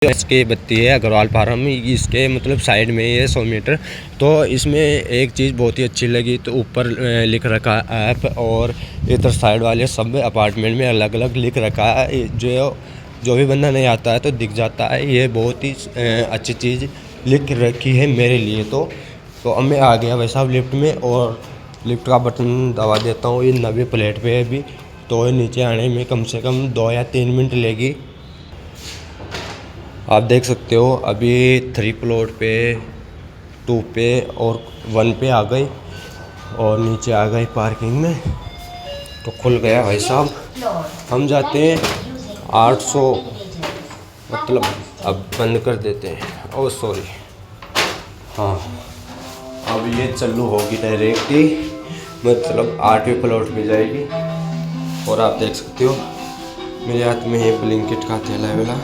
इसकी बत्ती है अग्रवाल फार्म, इसके मतलब साइड में ही है 100 मीटर। तो इसमें एक चीज़ बहुत ही अच्छी लगी, तो ऊपर लिख रखा है ऐप, और इधर साइड वाले सब अपार्टमेंट में अलग अलग लिख रखा है। जो भी बंदा नहीं आता है तो दिख जाता है। ये बहुत ही अच्छी चीज़ लिख रखी है मेरे लिए। तो अब मैं आ गया भाई साहब लिफ्ट में, और लिफ्ट का बटन दबा देता हूँ। ये 90 प्लेट पे है अभी, तो नीचे आने में कम से कम 2 या 3 मिनट लेगी। आप देख सकते हो अभी 3 फ्लोर पे, 2 पे और 1 पे आ गई, और नीचे आ गई पार्किंग में। तो खुल गया भाई साहब। हम जाते हैं 800, मतलब अब बंद कर देते हैं। ओह सॉरी, हाँ अब ये चालू होगी डायरेक्ट ही, मतलब 8वें फ्लोर पे जाएगी। और आप देख सकते हो मेरे हाथ में है ब्लिंकिट का थैला वाला।